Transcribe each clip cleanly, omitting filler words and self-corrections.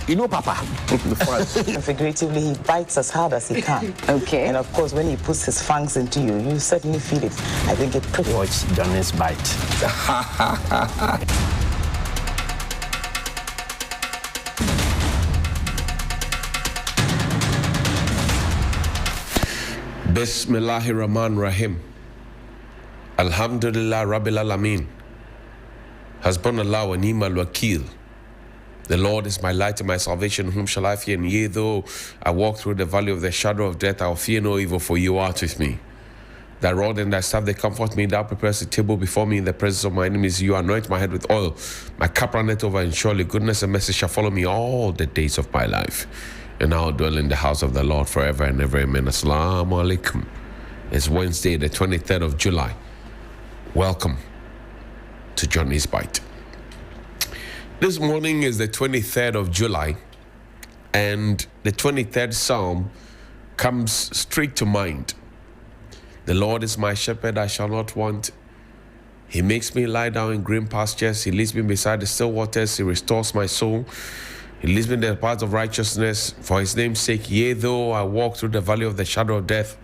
You know, Papa. Figuratively, he bites as hard as he can. Okay. And of course, when he puts his fangs into you, you certainly feel it. I think it pretty. Watch Johnny's bite. Bismillahirrahmanirrahim. Alhamdulillah Rabbil Alameen. Hasbunallah wa ni'mal wakil. The Lord is my light and my salvation, whom shall I fear? And yea, though I walk through the valley of the shadow of death, I will fear no evil, for you art with me. Thy rod and thy staff, they comfort me. Thou preparest a table before me in the presence of my enemies. You anoint my head with oil. My cup runneth over, and surely goodness and mercy shall follow me all the days of my life. And I will dwell in the house of the Lord forever and ever. Amen. Assalamu alaikum. It's Wednesday, the 23rd of July. Welcome to Johnny's Bite. This morning is the 23rd of July, and the 23rd Psalm comes straight to mind. The Lord is my shepherd, I shall not want. He makes me lie down in green pastures. He leads me beside the still waters. He restores my soul. He leads me in the paths of righteousness for his name's sake. Yea, though I walk through the valley of the shadow of death,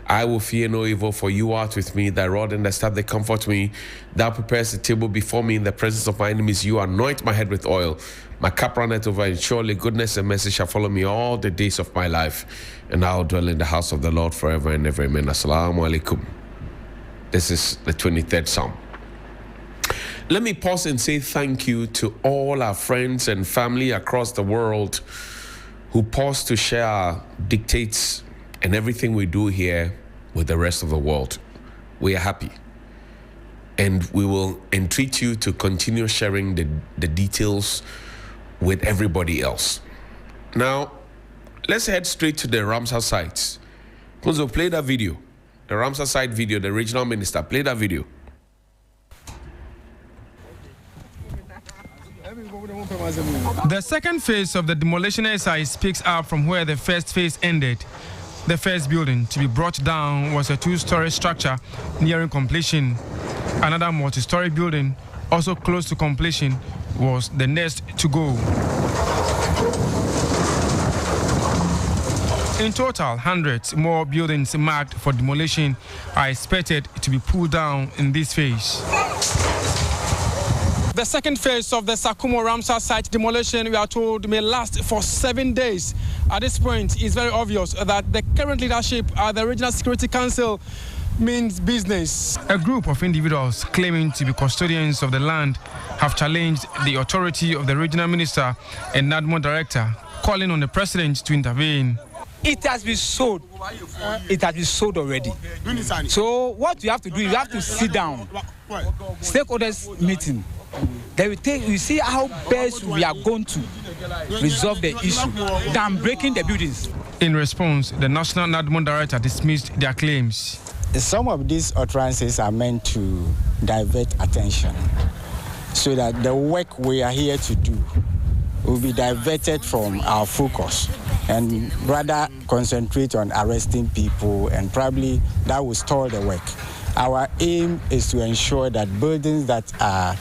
I will fear no evil, for you art with me. Thy rod and thy staff, they comfort me. Thou preparest a table before me in the presence of my enemies. You anoint my head with oil. My cup runneth over, and surely goodness and mercy shall follow me all the days of my life. And I will dwell in the house of the Lord forever and ever. Amen. Assalamu alaikum. This is the 23rd Psalm. Let me pause and say thank you to all our friends and family across the world who pause to share our dictates and everything we do here with the rest of the world. We are happy. And we will entreat you to continue sharing the details with everybody else. Now, let's head straight to the Ramsar sites. Kunzo, play that video. The Ramsar site video, the regional minister. Play that video. The second phase of the demolition exercise picks up from where the first phase ended. The first building to be brought down was a two-story structure nearing completion. Another multi-story building, also close to completion, was the next to go. In total, hundreds more buildings marked for demolition are expected to be pulled down in this phase. The second phase of the Sakumo Ramsar site demolition, we are told, may last for 7 days. At this point, it's very obvious that the current leadership at the Regional Security Council means business. A group of individuals claiming to be custodians of the land have challenged the authority of the regional minister and NADMO director, calling on the president to intervene. It has been sold. It has been sold already. So what you have to do, you have to sit down, stakeholders meeting. Then we see how best we are going to resolve the issue than breaking the buildings. In response, the National NADMO director dismissed their claims. Some of these utterances are meant to divert attention so that the work we are here to do will be diverted from our focus and rather concentrate on arresting people, and probably that will stall the work. Our aim is to ensure that buildings that are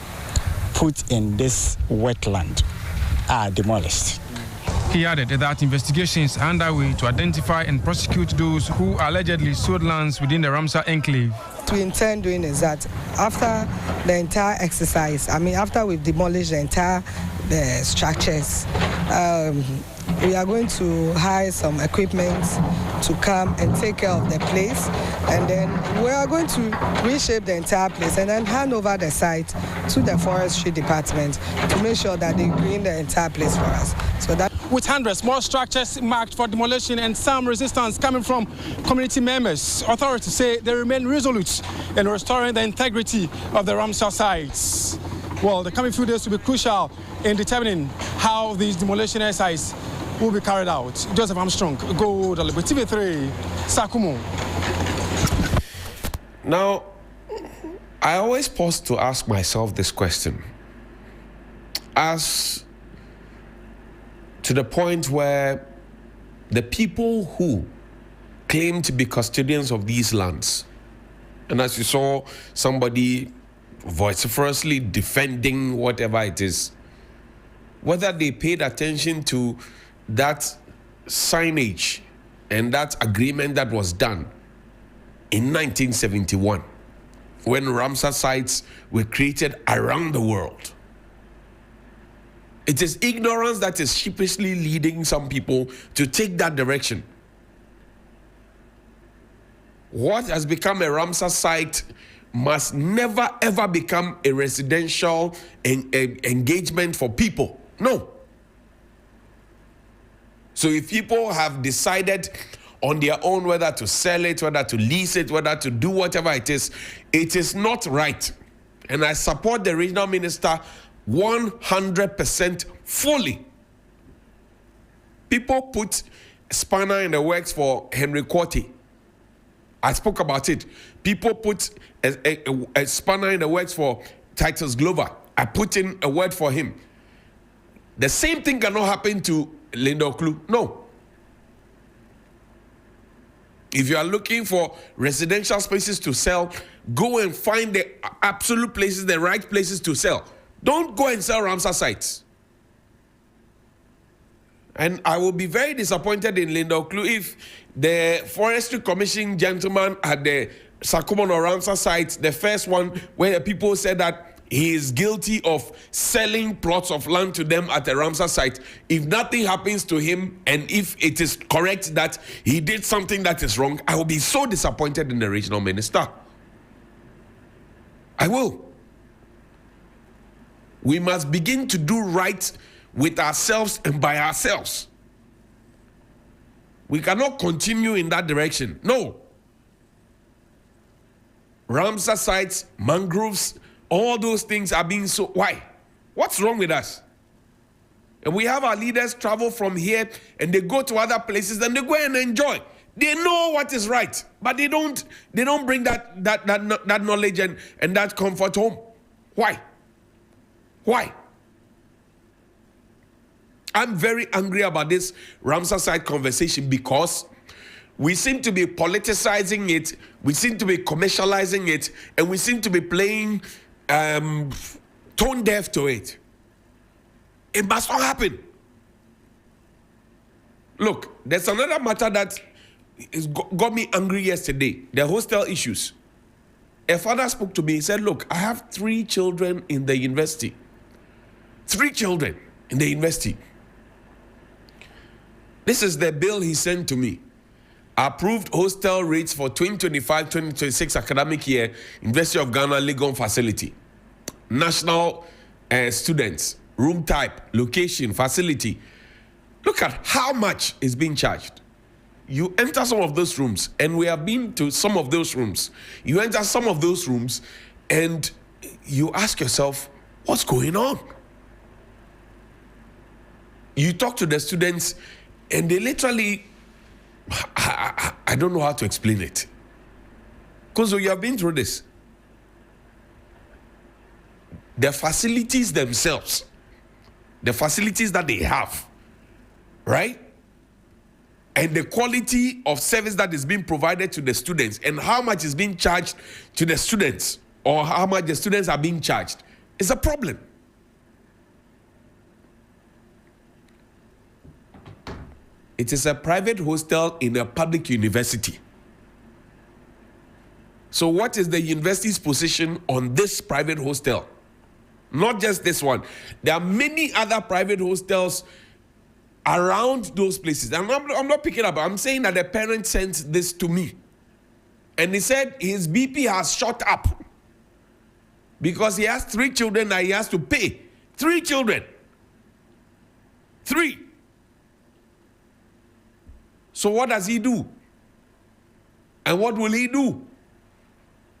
put in this wetland are demolished. He added that investigations are underway to identify and prosecute those who allegedly sold lands within the Ramsar enclave. What we intend doing is that after the entire exercise, after we've demolished the entire structures, we are going to hire some equipment to come and take care of the place, and then we are going to reshape the entire place and then hand over the site to the forestry department to make sure that they green the entire place for us. So that with hundreds more structures marked for demolition and some resistance coming from community members, authorities say they remain resolute in restoring the integrity of the Ramsar sites. Well, the coming few days will be crucial in determining how these demolition exercises will be carried out. Joseph Armstrong, Go TV3, Sakumo. Now, I always pause to ask myself this question. As to the point where the people who claim to be custodians of these lands, and as you saw somebody vociferously defending whatever it is, whether they paid attention to that signage and that agreement that was done in 1971 when Ramsar sites were created around the world. It is ignorance that is sheepishly leading some people to take that direction. What has become a Ramsar site must never ever become a residential engagement for people. No. So if people have decided on their own whether to sell it, whether to lease it, whether to do whatever it is not right. And I support the regional minister 100% fully. People put spanner in the works for Henry Quarty. I spoke about it. People put a spanner in the works for Titus Glover. I put in a word for him. The same thing cannot happen to Linda Oklu. No. If you are looking for residential spaces to sell, go and find the absolute places, the right places to sell. Don't go and sell Ramsar sites. And I will be very disappointed in Linda Oklu if the Forestry Commission gentleman at the Sakumo Ramsar site, the first one where the people said that he is guilty of selling plots of land to them at the Ramsar site. If nothing happens to him and if it is correct that he did something that is wrong, I will be so disappointed in the regional minister. I will. We must begin to do right with ourselves and by ourselves. We cannot continue in that direction. No. Ramsar sites, mangroves, all those things are being so... Why? What's wrong with us? And we have our leaders travel from here and they go to other places and they go and enjoy. They know what is right, but they don't bring that knowledge and that comfort home. Why? Why? I'm very angry about this Ramsar site conversation because we seem to be politicizing it, we seem to be commercializing it, and we seem to be playing tone deaf to it. It must not happen. Look, there's another matter that got me angry yesterday, the hostel issues. A father spoke to me, he said, look, I have 3 children in the university. 3 children in the university. This is the bill he sent to me. Approved hostel rates for 2025-2026 academic year, University of Ghana, Legon facility. National students, room type, location, facility. Look at how much is being charged. You enter some of those rooms, and we have been to some of those rooms. You enter some of those rooms, and you ask yourself, what's going on? You talk to the students, and they literally, I don't know how to explain it. Because you have been through this. The facilities themselves, the facilities that they have, right? And the quality of service that is being provided to the students and how much is being charged to the students or how much the students are being charged is a problem. It is a private hostel in a public university. So what is the university's position on this private hostel? Not just this one. There are many other private hostels around those places. I'm not picking up. I'm saying that the parent sent this to me. And he said his BP has shot up because he has 3 children that he has to pay. 3 children. 3. So what does he do? And what will he do?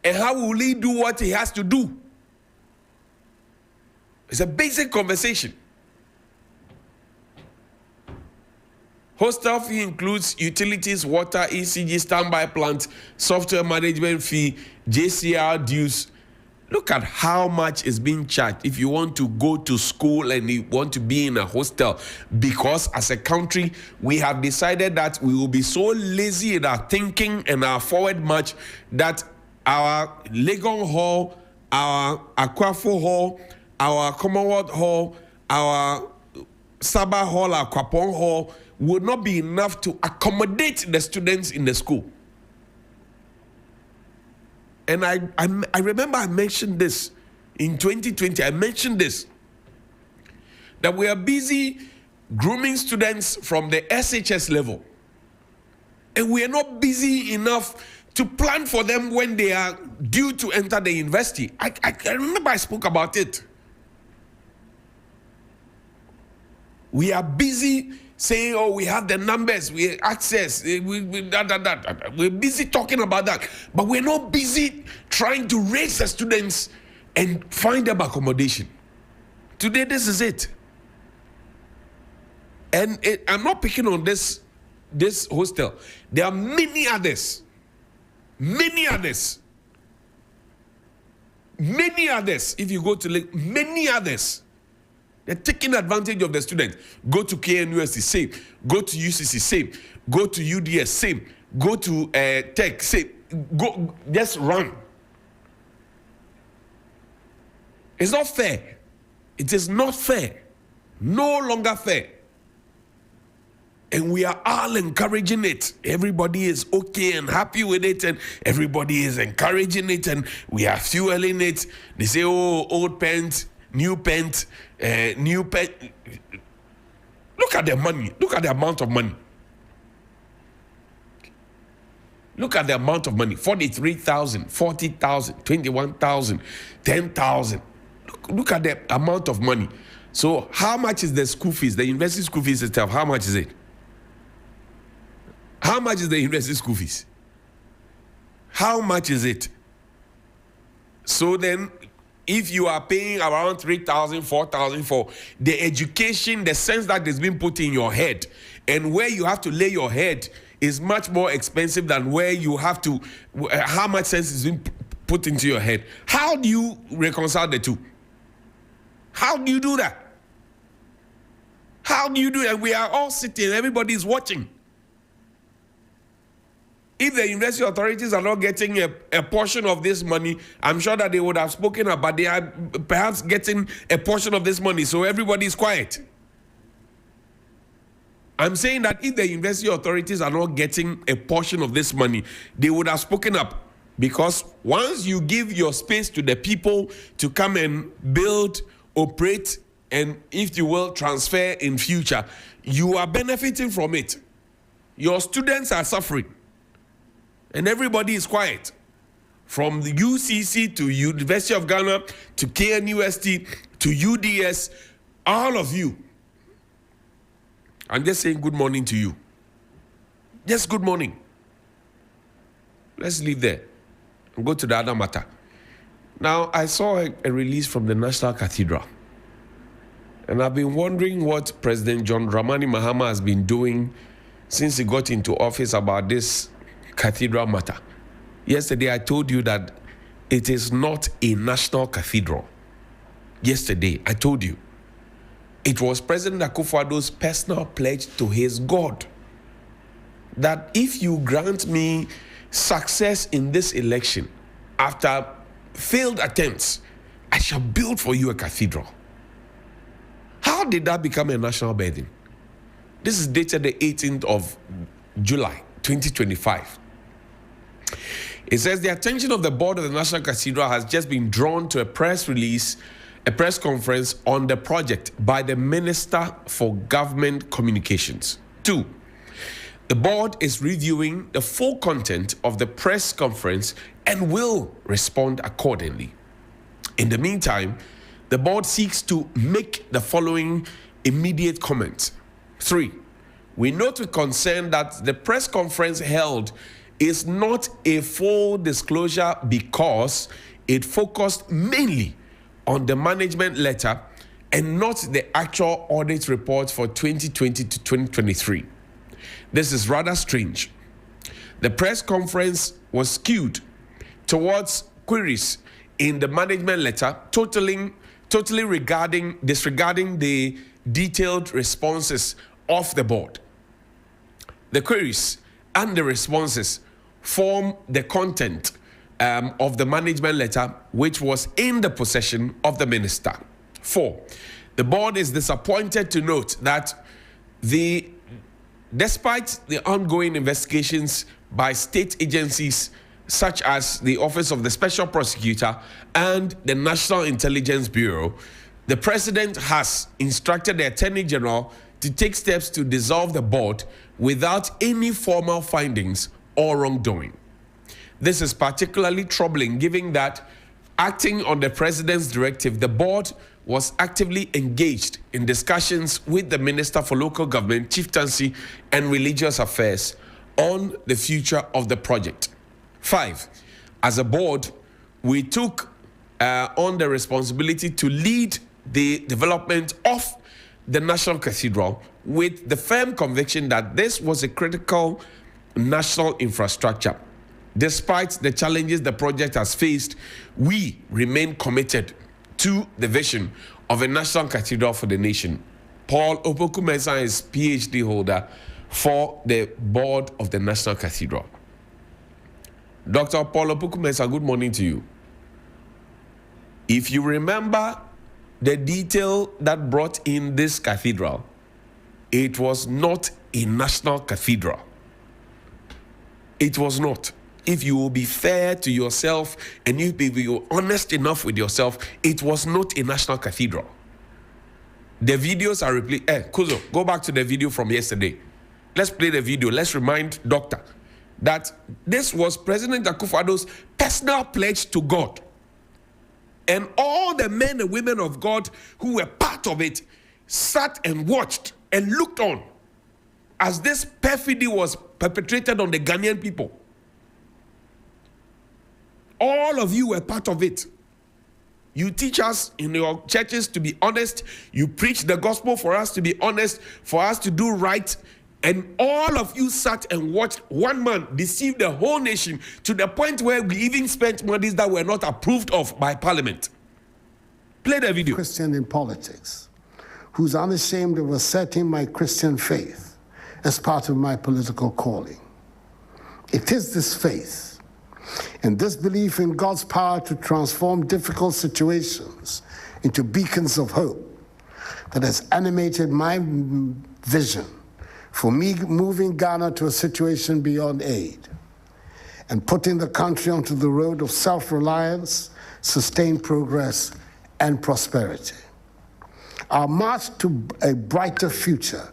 And how will he do what he has to do? It's a basic conversation. Hostel fee includes utilities, water, ECG, standby plant, software management fee, JCR dues. Look at how much is being charged if you want to go to school and you want to be in a hostel. Because as a country, we have decided that we will be so lazy in our thinking and our forward march that our Legon Hall, our Aquafo Hall, our Commonwealth Hall, our Sabah Hall or Kwapong Hall would not be enough to accommodate the students in the school. And I remember I mentioned this in 2020. I mentioned this, that we are busy grooming students from the SHS level. And we are not busy enough to plan for them when they are due to enter the university. I remember I spoke about it. We are busy saying, oh, we have the numbers, we have access, we're busy talking about that. But we're not busy trying to raise the students and find them accommodation. Today, this is it. And I'm not picking on this hostel. There are many others. Many others. Many others. If you go to Lake, many others. They're taking advantage of the students. Go to KNUST, same. Go to UCC, same. Go to UDS, same. Go to Tech, same. Go, just run. It's not fair. It is not fair. No longer fair. And we are all encouraging it. Everybody is okay and happy with it, and everybody is encouraging it, and we are fueling it. They say, oh, old pens, new pens, new pen. Look at the money. Look at the amount of money. Look at the amount of money. 43,000, 40,000, 21,000, 10,000. Look at the amount of money. So how much is the school fees? The university school fees itself, how much is it? How much is the university school fees? How much is it? So then, if you are paying around 3,000, 4,000 for the education, the sense that is being put in your head, and where you have to lay your head is much more expensive than where you have to, how much sense is being put into your head. How do you reconcile the two? How do you do that? How do you do that? We are all sitting, everybody is watching. If the university authorities are not getting a portion of this money, I'm sure that they would have spoken up, but they are perhaps getting a portion of this money, so everybody is quiet. I'm saying that if the university authorities are not getting a portion of this money, they would have spoken up. Because once you give your space to the people to come and build, operate, and if you will, transfer in future, you are benefiting from it. Your students are suffering. And everybody is quiet. From the UCC to University of Ghana to KNUST to UDS, all of you. I'm just saying good morning to you. Just good morning. Let's leave there and go to the other matter. Now, I saw a release from the National Cathedral. And I've been wondering what President John Dramani Mahama has been doing since he got into office about this cathedral matter. Yesterday, I told you that it is not a national cathedral. Yesterday, I told you. It was President Akufo-Addo's personal pledge to his God that if you grant me success in this election, after failed attempts, I shall build for you a cathedral. How did that become a national burden? This is dated the 18th of July, 2025. It says the attention of the board of the National Cathedral has just been drawn to a press release, a press conference on the project by the Minister for Government Communications. 2, the board is reviewing the full content of the press conference and will respond accordingly. In the meantime, the board seeks to make the following immediate comments. 3, we note with concern that the press conference held is not a full disclosure because it focused mainly on the management letter and not the actual audit report for 2020 to 2023. This is rather strange. The press conference was skewed towards queries in the management letter, totally disregarding the detailed responses of the board. The queries and the responses form the content of the management letter, which was in the possession of the minister. 4, The board is disappointed to note that despite the ongoing investigations by state agencies such as the Office of the Special Prosecutor and the National Intelligence Bureau, the President has instructed the Attorney General to take steps to dissolve the board without any formal findings or wrongdoing. This is particularly troubling given that, acting on the President's directive, the board was actively engaged in discussions with the Minister for Local Government, Chieftaincy and Religious Affairs on the future of the project. 5, as a board, we took on the responsibility to lead the development of the National Cathedral with the firm conviction that this was a critical national infrastructure. Despite the challenges the project has faced, we remain committed to the vision of a national cathedral for the nation. Paul Opoku-Mensah is PhD holder for the board of the National Cathedral. Dr. Paul Opoku-Mensah, good morning to you. If you remember the detail that brought in this cathedral, it was not a national cathedral. It was not. If you will be fair to yourself and you be honest enough with yourself, it was not a national cathedral. The videos are replete. Kuzo, go back to the video from yesterday. Let's play the video. Let's remind Doctor that this was President Akufo-Addo's personal pledge to God. And all the men and women of God who were part of it sat and watched and looked on as this perfidy was perpetrated on the Ghanaian people. All of you were part of it. You teach us in your churches to be honest. You preach the gospel for us to be honest, for us to do right. And all of you sat and watched one man deceive the whole nation to the point where we even spent monies that were not approved of by Parliament. Play the video. Christian in politics, who's unashamed of asserting my Christian faith as part of my political calling. It is this faith and this belief in God's power to transform difficult situations into beacons of hope that has animated my vision for me moving Ghana to a situation beyond aid and putting the country onto the road of self-reliance, sustained progress, and prosperity. Our march to a brighter future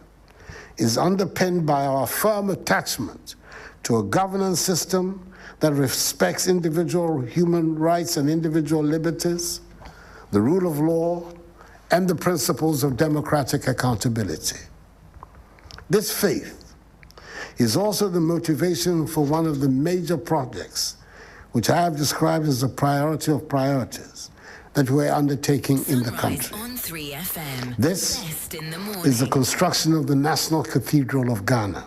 is underpinned by our firm attachment to a governance system that respects individual human rights and individual liberties, the rule of law, and the principles of democratic accountability. This faith is also the motivation for one of the major projects, which I have described as a priority of priorities, that we're undertaking in the country. This is the construction of the National Cathedral of Ghana,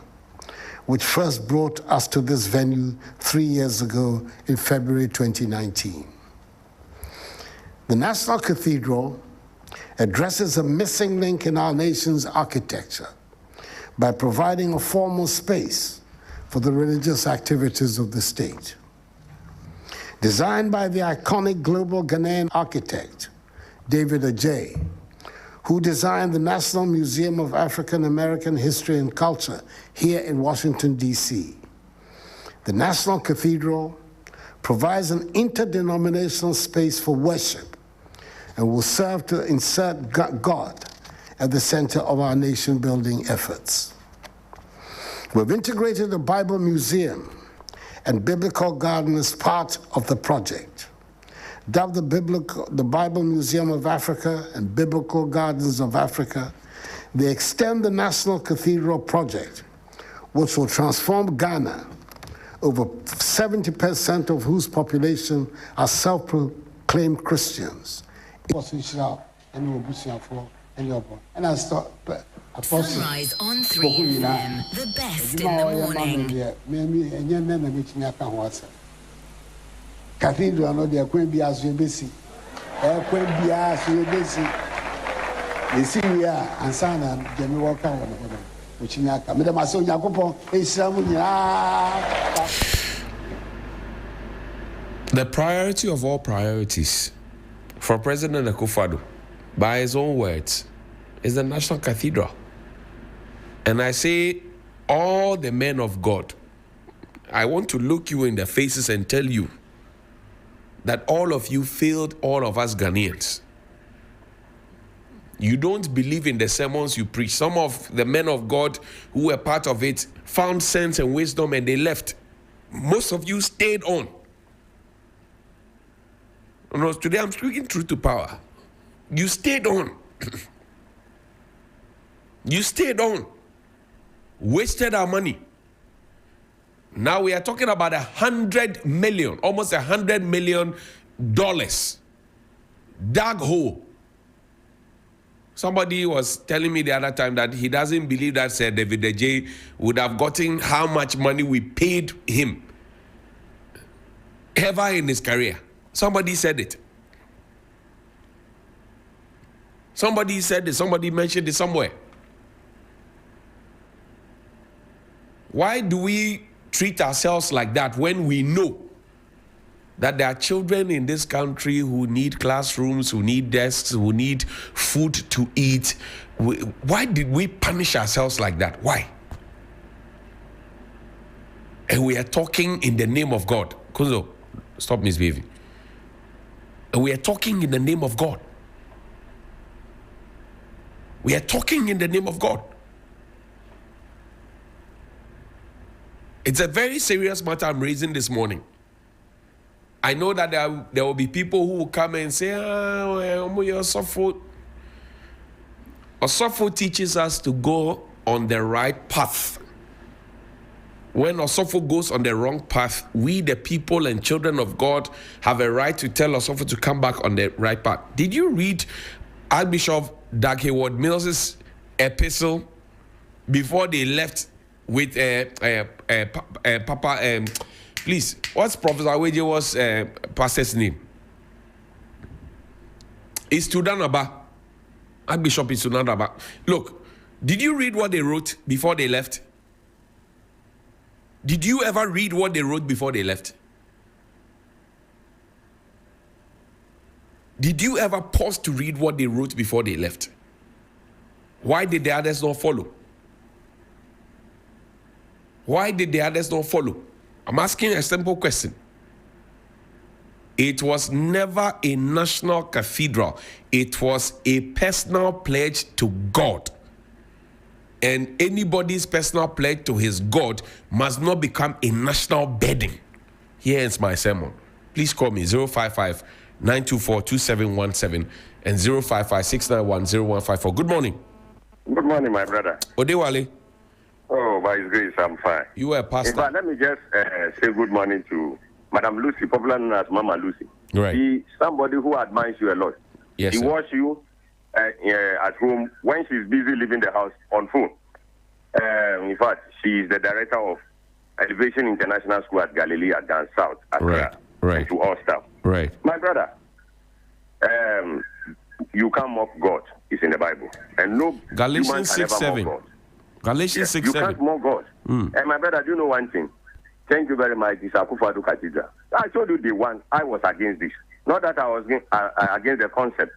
which first brought us to this venue 3 years ago in February 2019. The National Cathedral addresses a missing link in our nation's architecture by providing a formal space for the religious activities of the state. Designed by the iconic global Ghanaian architect, David Adjaye, who designed the National Museum of African American History and Culture here in Washington, D.C. The National Cathedral provides an interdenominational space for worship and will serve to insert God at the center of our nation-building efforts. We've integrated a Bible museum and biblical garden as part of the project. Dubbed the Bible Museum of Africa and Biblical Gardens of Africa, they extend the National Cathedral project, which will transform Ghana, over 70% of whose population are self-proclaimed Christians. And I start Sunrise on 3 FM, the best in the morning. Cathedral no de kwen bia so ebesi. Kwen bia so ebesi. The see ansa na de me work out no chinyaka. Me dem aso Yakobon ehira mu nyira. The priority of all priorities for President Akufo-Addo by his own words, is the National Cathedral. And I say, all the men of God, I want to look you in the faces and tell you that all of you failed all of us Ghanaians. You don't believe in the sermons you preach. Some of the men of God who were part of it found sense and wisdom and they left. Most of you stayed on. No, today I'm speaking truth to power. You stayed on. You stayed on. Wasted our money. Now we are talking about $100 million, almost $100 million dug hole. Somebody was telling me the other time that he doesn't believe that Sir David J would have gotten how much money we paid him ever in his career. Somebody said it. Somebody said it. Somebody mentioned it somewhere. Why do we treat ourselves like that when we know that there are children in this country who need classrooms, who need desks, who need food to eat? Why did we punish ourselves like that? Why? And we are talking in the name of God. Kuzo, stop misbehaving. And we are talking in the name of God. We are talking in the name of God. It's a very serious matter I'm raising this morning. I know that there will be people who will come and say, Osofo teaches us to go on the right path. When Osofo goes on the wrong path, we, the people and children of God, have a right to tell Osofo to come back on the right path. Did you read Archbishop Doug Hayward Mills's epistle before they left with Papa? Please, what's Professor Aweje was pastor's name? It's Tudanaba. Archbishop is Tudanaba. Look, did you read what they wrote before they left? Did you ever read what they wrote before they left? Did you ever pause to read what they wrote before they left? Why did the others not follow? Why did the others not follow? I'm asking a simple question. It was never a national cathedral. It was a personal pledge to God. And anybody's personal pledge to his God must not become a national burden. Here ends my sermon. Please call me 055-924-2717 and 055-691-0154. Good morning. Good morning, my brother. Odewale. Oh, by His grace, I'm fine. You are a pastor. In fact, let me just say good morning to Madam Lucy, popularly known as Mama Lucy. Right. She's somebody who admires you a lot. Yes, she sir. watches you at home when she's busy leaving the house on phone. In fact, she is the director of Elevation International School at Galilee at down south. Right. And to all staff. Right. My brother, you can't mock God. It's in the Bible. And no Galatians 6:7. Galatians 6:7. You can't mock God. And my brother, do you know one thing? Thank you very much, this Akufo-Addo Cathedral. I told you the one, I was against this. Not that I was against the concept,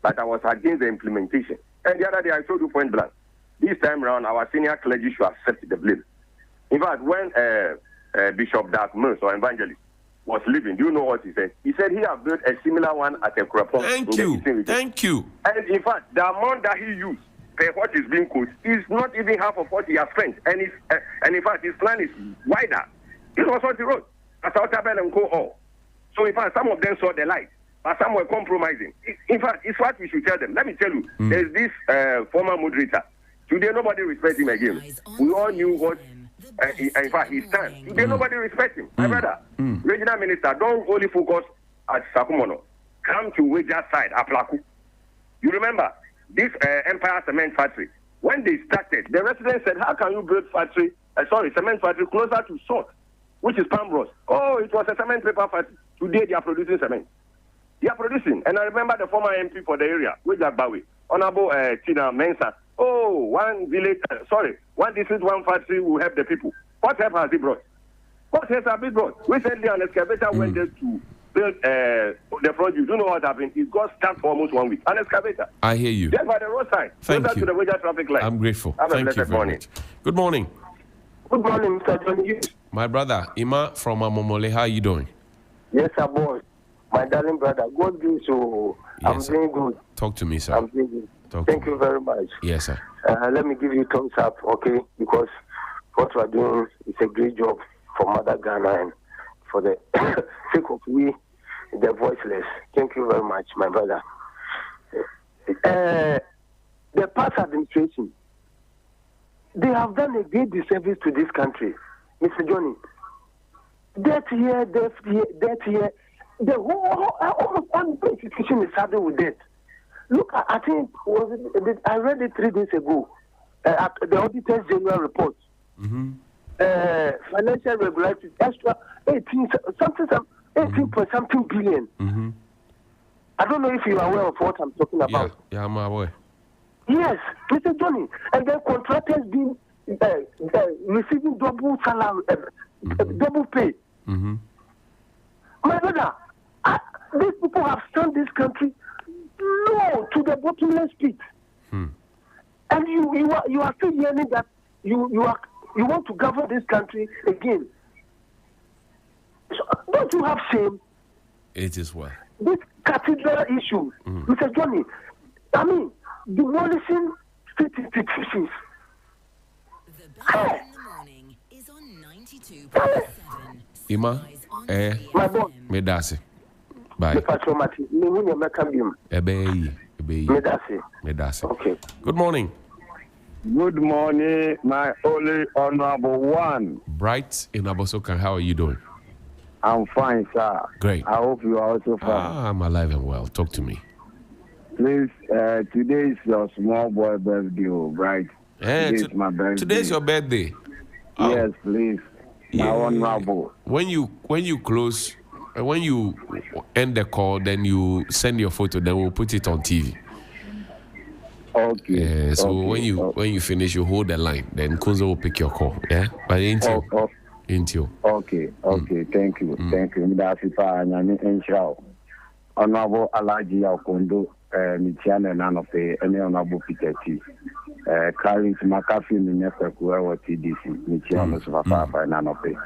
but I was against the implementation. And the other day, I told you point blank. This time around, our senior clergy should accept the blame. In fact, when Bishop Dark Mills or evangelist was leaving, do you know what he said? He said he had built a similar one at a Kurapon. Thank you. Thank you. And in fact, the amount that he used for what is being quoted is not even half of what he has spent. And in fact, his plan is wider. This was what he wrote. As Outabel and Co. all. So in fact, some of them saw the light, but some were compromising. In fact, it's what we should tell them. Let me tell you, there's this former moderator. Today, nobody respects him again. We all knew what, in fact, his stand. Today, nobody respects him. My brother, regional minister, don't only focus at Sakumo. Come to Wager's side, Aplaku. You remember this Empire Cement Factory? When they started, the residents said, how can you build cement factory closer to Salt, which is Pambros? Oh, it was a cement paper factory. Today, they are producing cement. They are producing. And I remember the former MP for the area, Wager Bawi, Honorable Tina Mensah. Oh, one district, one factory will help the people. What help has he brought? What help has he brought? Recently, an excavator went there to build the front view. Do you know what happened? It got stuck for almost 1 week. An excavator. I hear you. Just by the roadside. Thank you. To the major traffic light. I'm grateful. Have Thank you very much. Good morning. Good morning, Mr. Johnny. My brother, Ima from Amomole, how are you doing? Yes, sir, boy. My darling brother, God bless you. I'm doing good. Talk to me, sir. I'm doing good. Thank you very much. Yes, sir. Let me give you thumbs up, okay? Because what you are doing is a great job for Mother Ghana and for the sake of we, the voiceless. Thank you very much, my brother. The past administration, they have done a great disservice to this country, Mr. Johnny. That year, the whole almost one institution is saddled with debt. Look, I think I read it 3 days ago at the Auditor's General Report. Financial regulatory extra 18 point something billion. I don't know if you are aware of what I'm talking about. Yeah, I'm aware. Yes, Mr. Johnny, and then contractors being receiving double salary, double pay. My brother, these people have sent this country low to the bottomless pit, and you are still hearing that you want to govern this country again. So, don't you have shame? It is well. This cathedral issue, Mr. Johnny. I mean, demolishing state institutions. The best in the morning is on 92.7. Ima, My boy. Medasi. Bye. Medasi. Okay. Good morning. Good morning, my only honorable one. Bright in Abosokan, how are you doing? I'm fine, sir. Great. I hope you are also fine. I'm alive and well. Talk to me. Please, today is your small boy birthday, right? Today is my birthday. Today's your birthday. Yes, please. My honorable. When you close, when you end the call, then you send your photo. Then we'll put it on TV. Okay. So when you finish, you hold the line. Then Kunzo will pick your call. Yeah, but ain't you? Okay. Thank you. Thank you. Midasipa nyame enshao. Honorable Alaji Akondo Michiane Nanope ene honorable Peter T. Carrying Makafi Minefe Kuwa TDC Michiane Sufafa Nanope.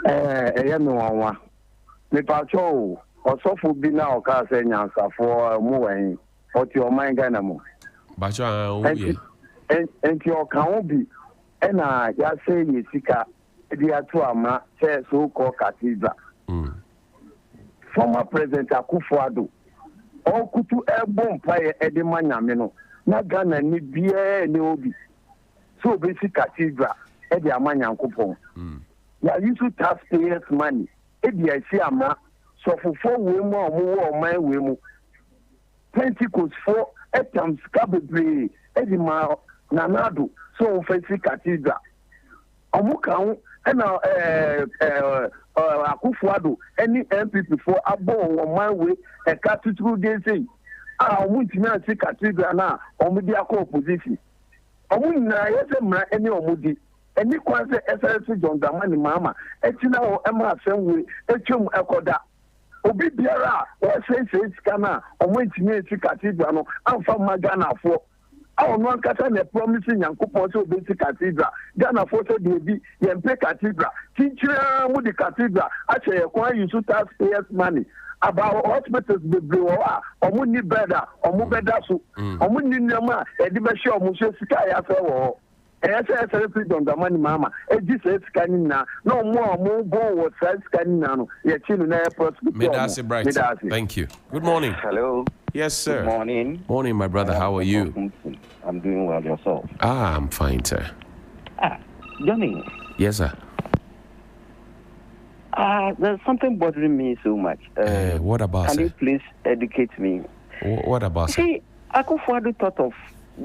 Eyemi wanwa. Me pacho osofu bi na oka se nyansa for mu wen. Oti o man Ghana mu. Bacho an enti o kan bi na ya say yesika di atu ama say so called Cathedral. Former President Akufo-Addo okutu ebom paye edema nyame no na Ghana ni bia ni obi so basic Cathedral e di ama nyankopon ya use taxpayers money e di esi ama so fofo we mu omo wo oman we mu Pentecost for etams kabebre e di ma nanado so basic Cathedral omo kan na Akufo-Addo any MPP for abo on my way a Cathedral dey say omuntimi anti Cathedral na omudi akọ opposition omunna yese mra any omudi any kwan se SRC John Dramani mama etina o ema afenwe etwem ekoda obi biara o say sika na omuntimi anti Cathedral no amfa magana afọ our non Catholic promising Yankupon so basic Cathedral. Ghana for the be Yempe Cathedral. Teacher with the Cathedral. Actually, acquire you to taxpayers' money. About hospitals be blue or muni better or mubeda so or muni nama a division of Musha Sky after SSL on the money mama. This is scanning now. No more was scanning now. Yet you know, Medasi Bright. Thank you. Good morning. Hello. Yes, sir. Good morning. Morning, my brother. How are you? I'm doing well. Yourself? I'm fine, sir. Johnny. Yes, sir. There's something bothering me so much. What about, Can sir? you please educate me? What about, sir? See, Akufo-Addo thought of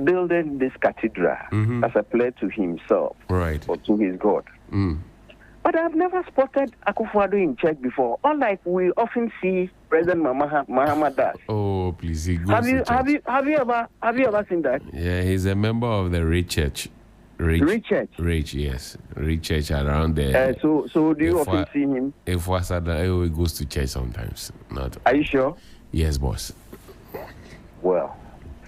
building this cathedral as a play to himself, right, or to his God. But I've never spotted Akufo-Addo in church before. Unlike we often see President Muhammad does. Oh, please, he goes Have you ever seen that? Yeah, he's a member of the Red Church. Rich, yes. Rich church around there. So do you often see him? If he goes to church sometimes. Not. Are you sure? Yes, boss. Well.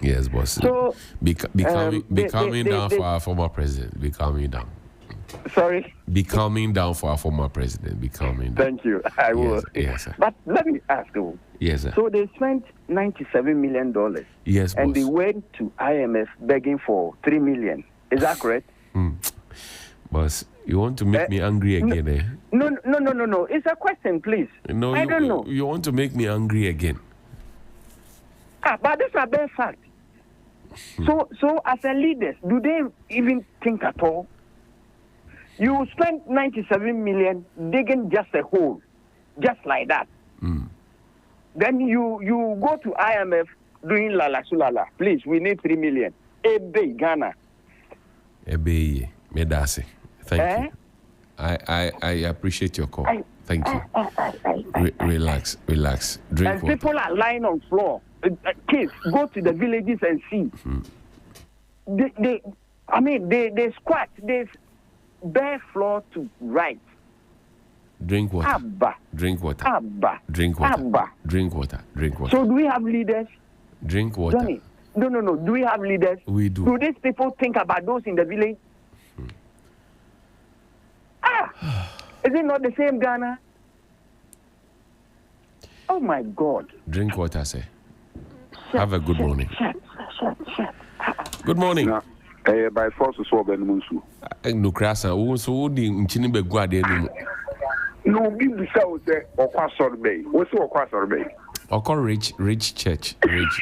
Yes, boss. So be calming down for our former president. Be calming down. Sorry? Be calming down for our former president. Be calming down. Thank you. I will. Yes, sir. But let me ask you. Yes, sir. So they spent $97 million. Yes, boss. And they went to IMF begging for $3 million. Is that correct? Boss, you want to make me angry again, eh? No. It's a question, please. No, I don't know. You want to make me angry again. But this is a bad fact. So as a leaders, do they even think at all? You spent 97 million digging just a hole, just like that. Then you go to IMF doing lala sulala. Please, we need 3 million. Ebe Ghana. Ebe Medase. Thank you. I appreciate your call. Thank you. Relax. Drink and water. People are lying on floor. Kids, go to the villages and see. They squat. There's bare floor to right. Drink water. Abba. Drink water. Abba. Drink water. Abba. Drink water. Drink water. So do we have leaders? Drink water. Johnny, no. Do we have leaders? We do. Do these people think about those in the village? Is it not the same Ghana? Oh my God. Drink water, sir. Have a good morning. Good morning. By force of Swab and Munsu. No crassa, so the Chinimbe Guardia. No, give the south or Quasor Bay. What's your Quasor Bay? Or call rich church. Rich.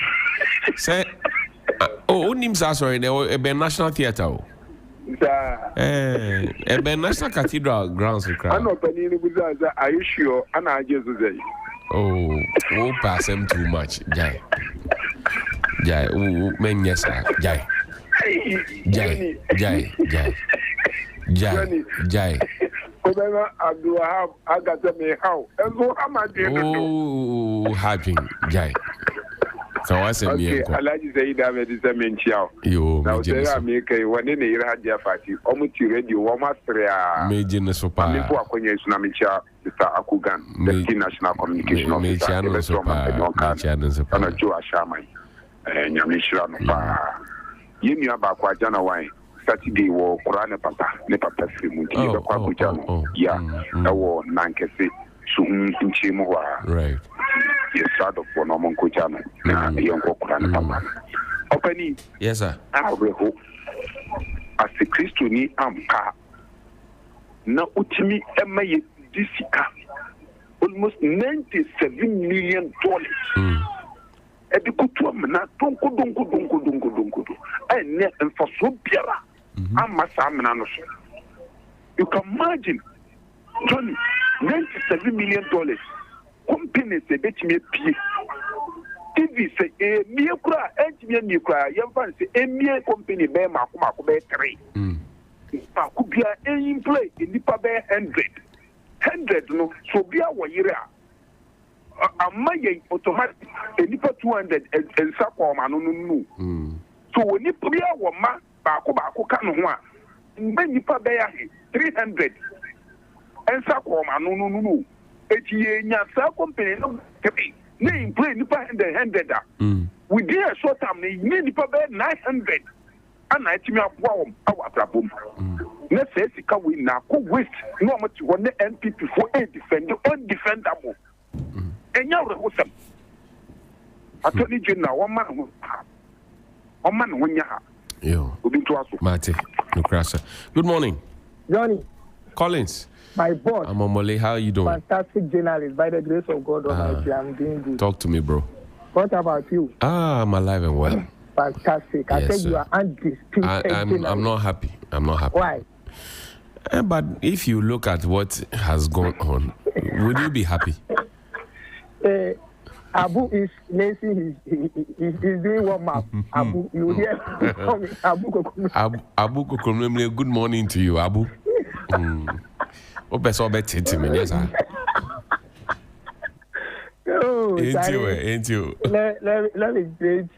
Say, names are sorry, there were a National Theatre. National Cathedral grounds. I'm not penny with us. Are you sure? And I just say, oh, pass him too much. Jai, men, yes, sir. Jai. Oh, happy. Jai. So I said, I like to say that it is a mention. Now, there are making one in a year had their party, almost radio, Wamastria, Major Sopa, Namicha, Mr. Akugan, the National Communication Officer, and Joa Shaman, and Yamishra. You knew about Quajana wine. Saturday war, Korana Pata, Nepata Film, that war Nankasi, Sum Chimua. Right. Yes, sort of for Norman Kuchana, the young Korana Papa. Opening, yes, sir. I hope as the Christian Amka. Now, Utimi Emma Disika, almost $97 million. And the Kutuamana, Donko, and for so Piera, you can imagine, Johnny, $97 million. Companies say bet me pay. TV say a mere cry, and cry, young fan say a mere company bear Makumako bear 3. Could be in play in the bear 100 no, so be our year. A my automatic a nipper 200 and Sakoma no. So when you put your ma, Baku can one, when you put bear 300 and Sakoma no. It's a company no name play nipa 100. Within a short time, they need nipa 900. And I think our problem. Let's say it's we now go waste no much one NPP for a defender undefendable. And now the wholesome. Attorney General, one man when you have. Yo, Mate, Nukrasa. Good morning, Johnny Collins. My boss. I'm Omole. How are you doing? Fantastic journalist. By the grace of God Almighty, I'm doing good. Talk to me, bro. What about you? I'm alive and well. Fantastic. I said you are undisputed. I'm not happy. Why? But if you look at what has gone on, would you be happy? Abu is lazy. He's doing warm up. Abu, you hear? Abu Kokomle. Good morning to you, Abu. Yes, sir. Ain't you? Let me greet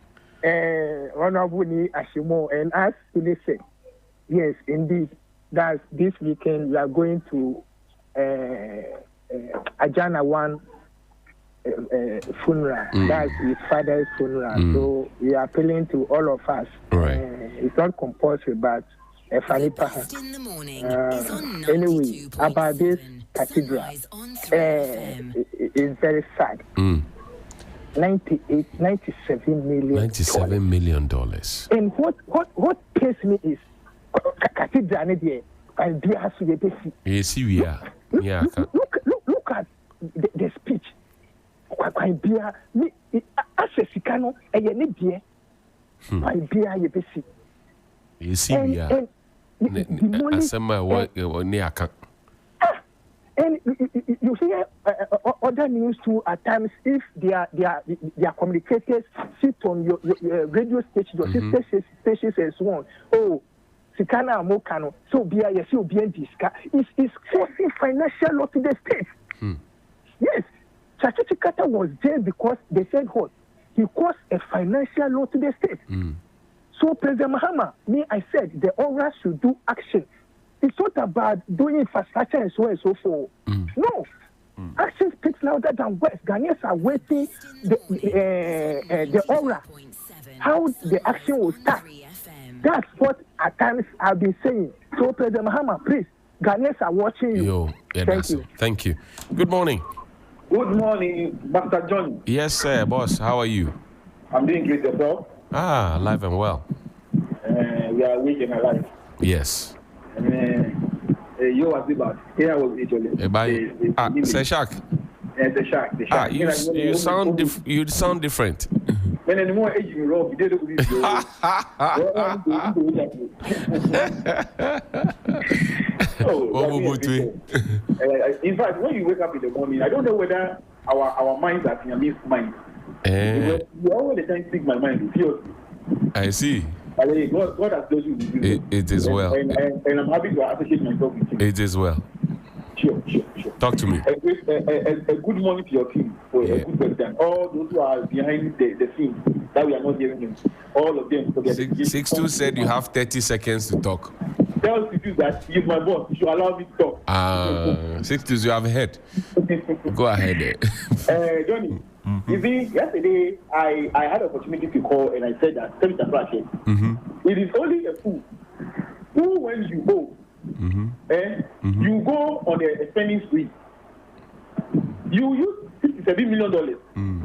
Honorable Ashimo and ask to listen. Yes, indeed. That's this weekend. We are going to Ajana One funeral. That's his father's funeral. So we are appealing to all of us. Right. It's not compulsory, but anyway, about this cathedral, it's very sad. 97 million. $97 million. And what pains me is cathedral and they have to be. Yes, we are. Yeah. Look at the speech. As a Sikano, and you need dear. My dear, you see. Yes, we are. And you hear other news too at times. If their communicators sit on your radio station, your sister stations and so on. Oh, Sikana Mokano, so be a yes, you'll be in disca. It's forcing financial loss to the state. Yes, Chachichikata was there because they said what? He caused a financial loss to the state. So President Mahama, I said the ORA should do action. It's not about doing infrastructure and so on and so forth. No. Action speaks louder than words. Ghanaians are waiting the aura. How the action will start. That's what at times I've been saying. So President Mahama, please, Ghanaians are watching you. Thank you. Good morning. Good morning, Master John. Yes, sir, boss. How are you? I'm doing great, yourself. Alive and well. We are awake and alive. Yes. You was about here was actually. Say shark. The shark. You sound different. When anymore age you roll, you did it with in fact, when you wake up in the morning, I don't know whether our minds are in a mixed mind. You always the time speak my mind. I see. God has told you. It is well. And I'm happy to associate myself with you. It is well. Sure. Talk to me. A good morning to your team for a good president. All those who are behind the scenes that we are not hearing him. All of them. 6-2 said you have 30 seconds to talk. Tell you that he is my boss. You should allow me to talk. 6-2, you have heard. Go ahead. Johnny. You see, yesterday I had an opportunity to call and I said that Senator Flashe, it is only a fool who, when you go, you go on a spending spree. You use $57 million.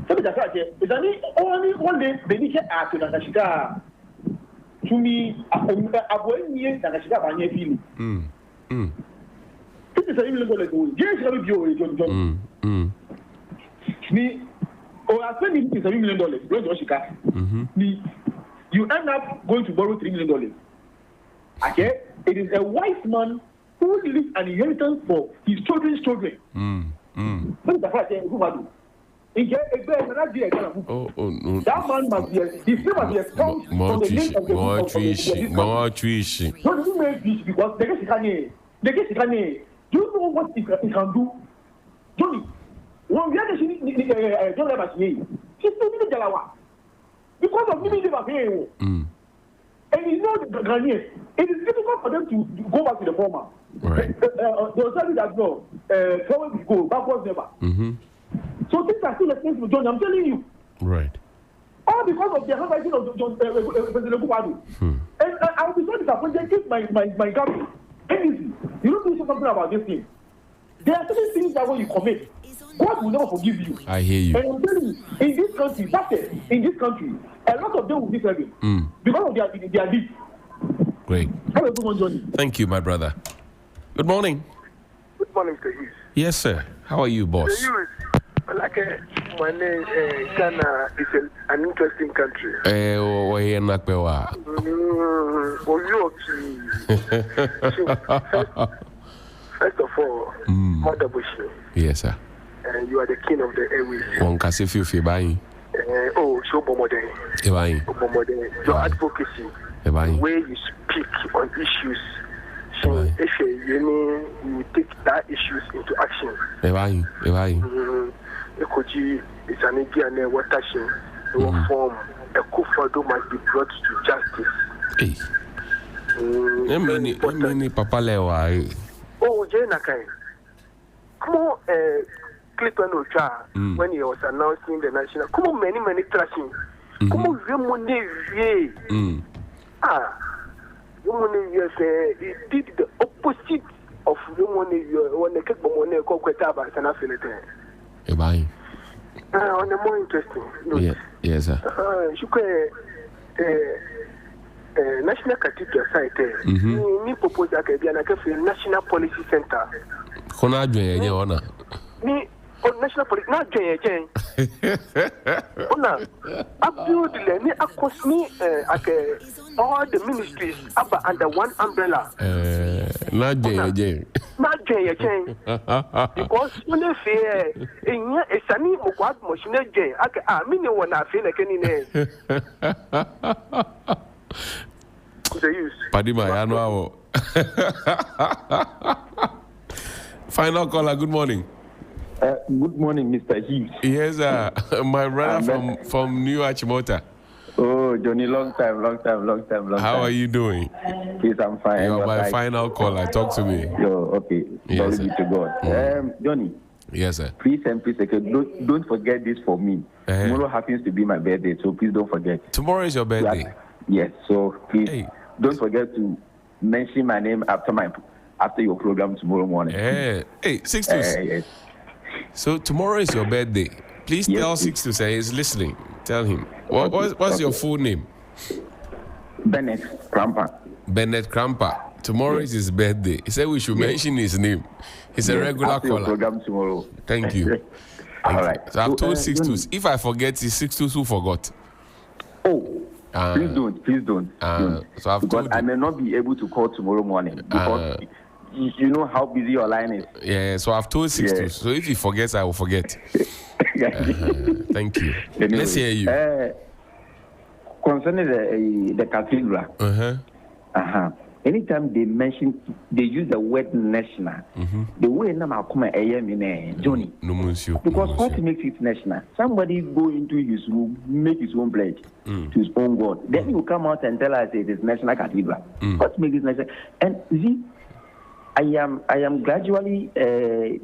Senator Flashe, it's only one day they need to ask Nakashika to me, avoid me, Nakashika Banya feeling. $57 million. Yes, I will be John. Me. Or I spend $7 million going to Chicago. You end up going to borrow $3 million. Okay? It is a wise man who leaves an inheritance for his children's children. What the fact who are you? That man must be his name must be expelled from the name of the more trees. Don't you make this because they get Shikane. Do you know what he can do? Johnny. When we are the John Labashie, he's still in the Jalawa. Because of Mimi Labashie. And you know the Ghanaians, it is difficult for them to go back to the former. Right. They will tell you that no, forward we go, backwards never. So things are still the same with John, I'm telling you. Right. All because of the handwriting of President Kubadu. And I will be so disappointed if my government, anything, you don't do something about this thing. There are certain things that when you commit, God will never forgive you. I hear you. And I'm telling you, in this country, in this country, a lot of them will be serving because of their deeds. Great. Have a good one, Johnny. Thank you, my brother. Good morning. Good morning, Mr. Hughes. Yes, sir. How are you, boss? Mr. Hughes, my name Ghana is an interesting country. First of all, Mother Bush. Yes, sir. And you are the king of the airways. One can see you buying. Show Bomode. Your advocacy, the way you speak on issues. So if you take that issues into action. Ekoji is an Indian watershed. No form. A Kufado must be brought to justice. Many Papa Lewa. Oh, Jane Akai. Come on, clip on Ocha when he was announcing the national. Come on, many trashing. Come on, Money. He did the opposite of Money when the Kek Money Kokwetaba and affiliate. On the more interesting. Yes, sir. National Cathedral site. Ni propose that be an national policy center. Kona join your honor. Ni national policy not join. Ona abuse ni across me all the ministries under one umbrella. Not join. Not join. Because when they say in a sunny mukwa machine join, I mean one I feel like any name. Padima, I know. Final caller, good morning. Good morning, Mr. Hughes. Yes, my brother from New Achimota. Oh, Johnny, long time. How are you doing? Yes, I'm fine. You are my final caller. Talk to me. Yo, okay. Glory be to God. Johnny. Yes, sir. Please don't forget this for me. Tomorrow happens to be my birthday, so please don't forget. Tomorrow is your birthday? Yes, so please don't forget to mention my name after your program tomorrow morning. Hey, Sixtus. Yes. So tomorrow is your birthday. Please tell Sixtus he's listening. Tell him. What's your full name? Bennett Krampa. Bennett Krampa. Tomorrow is his birthday. He said we should mention his name. He's a regular after caller. Your program tomorrow. Thank you. All right. So I've told Sixtus. If I forget, it's Sixtus who forgot. Oh. Please don't. So I've because I may not be able to call tomorrow morning because you know how busy your line is. Yeah, so I've told Sixtus. So if he forgets, I will forget. Thank you. Anyway, let's hear you. Concerning the cathedral. Anytime they use the word national, the way Nama come Johnny. Because what makes it national? Somebody go into his room, make his own pledge to his own God. Then he will come out and tell us it is national cathedral. What makes it national? And see, I am gradually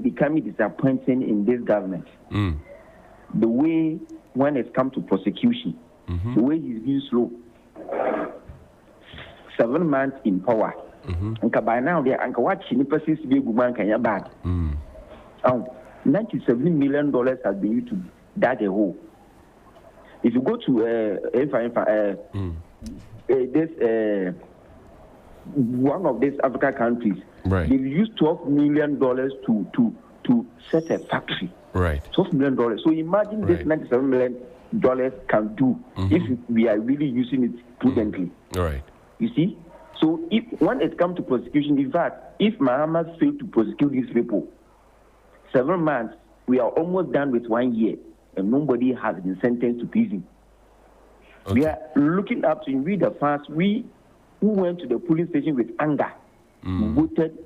becoming disappointed in this government. The way when it comes to prosecution, the way he's being slow. 7 months in power. And by now, they are watching the person to be a bad. $97 million has been used to that a hole. If you go to one of these African countries, they've used $12 million to set a factory. $12 million. So imagine this $97 million can do if we are really using it prudently. You see? So when it comes to prosecution, in fact, if Muhammad failed to prosecute these people, 7 months, we are almost done with 1 year, and nobody has been sentenced to prison. We are looking up to read the fast. We who went to the police station with anger, voted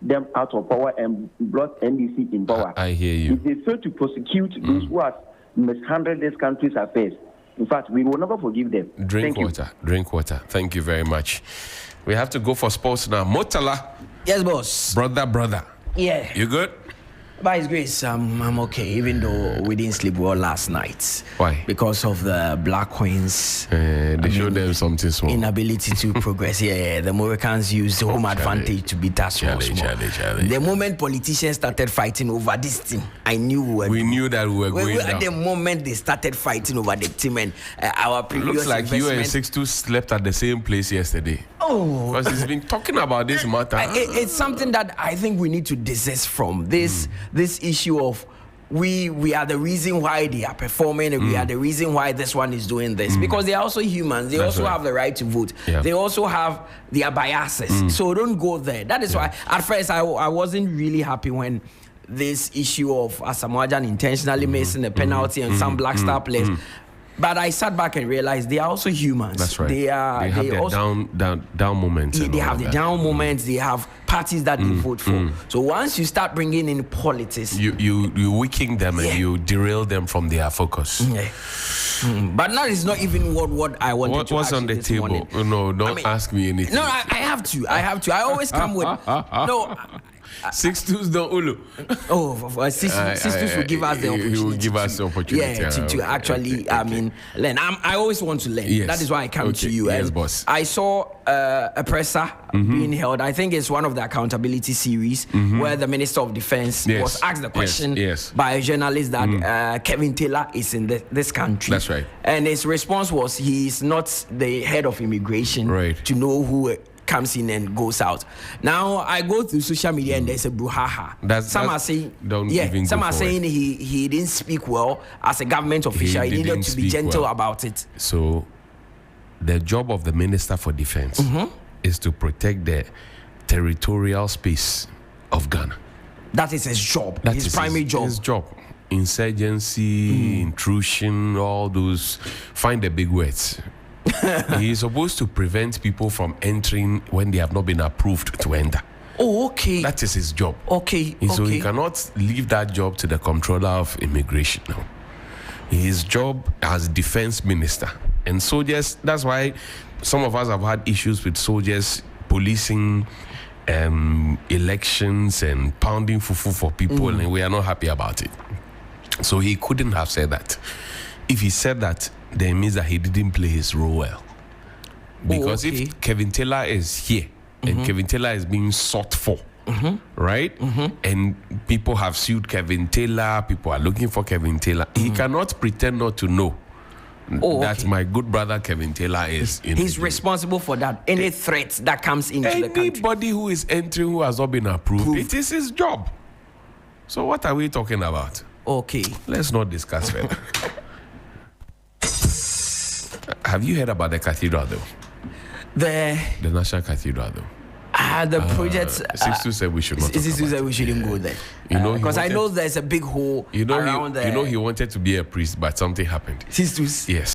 them out of power and brought NDC in power. I hear you. If they fail to prosecute those who have mishandled this country's affairs, in fact, we will never forgive them. Drink water. Thank you very much. We have to go for sports now. Motala. Yes, boss. Brother. Yeah. You good? By His grace, I'm okay, even though we didn't sleep well last night. Why? Because of the Black Queens. They showed them something small. Inability to progress. The Moroccans used the home advantage to beat us small. The moment politicians started fighting over this team, I knew we knew that we were going down. At the moment they started fighting over the team and our previous looks like you and 6-2 slept at the same place yesterday. Oh, because he's been talking about this matter. It's something that I think we need to desist from. This issue of we are the reason why they are performing, and we are the reason why this one is doing this. Because they are also humans. They also have the right to vote. Yeah. They also have their biases. So don't go there. That is why at first I wasn't really happy when this issue of Asamoah Gyan intentionally missing a penalty and some Black Star players. But I sat back and realized they are also humans. That's right. They have their also, down moments. They have the down moments. They have parties that they vote for. So once you start bringing in politics, you weaken them and you derail them from their focus. But that is not even what I wanted to ask. What's on the table? Morning. No, don't ask me anything. No, I have to. I always come with no. 6-2s don't ulu. Sisters will give us the opportunity. He will give us the opportunity. Yeah, to actually, learn. I always want to learn. Yes. That is why I come to you. Yes, boss. I saw a presser being held. I think it's one of the accountability series where the Minister of Defense was asked the question by a journalist that Kevin Taylor is in this country. That's right. And his response was he is not the head of immigration to know who comes in and goes out. Now I go through social media and there's a brouhaha. Some are saying some are saying he didn't speak well as a government official. He needed to be gentle about it. So the job of the Minister for Defense is to protect the territorial space of Ghana. That is his job. His primary job. His job. Insurgency, intrusion, all those. Find the big words. He is supposed to prevent people from entering when they have not been approved to enter. Oh, okay. That is his job. Okay. So he cannot leave that job to the controller of immigration now. His job as defense minister. And soldiers, that's why some of us have had issues with soldiers policing elections and pounding fufu for people, and we are not happy about it. So he couldn't have said that. If he said that, then it means that he didn't play his role well. Because if Kevin Taylor is here and Kevin Taylor is being sought for, right? And people have sued Kevin Taylor, people are looking for Kevin Taylor, he cannot pretend not to know that my good brother Kevin Taylor is in. He's responsible for that. Any threat that comes into the country. Anybody who is entering who has not been approved, it is his job. So what are we talking about? Okay. Let's not discuss further. Have you heard about the cathedral though? The National Cathedral though? The project. 6-2 said we should not. 6-2 said we shouldn't go there. Because I know there's a big hole around there. You know he wanted to be a priest, but something happened. 6-2. Yes.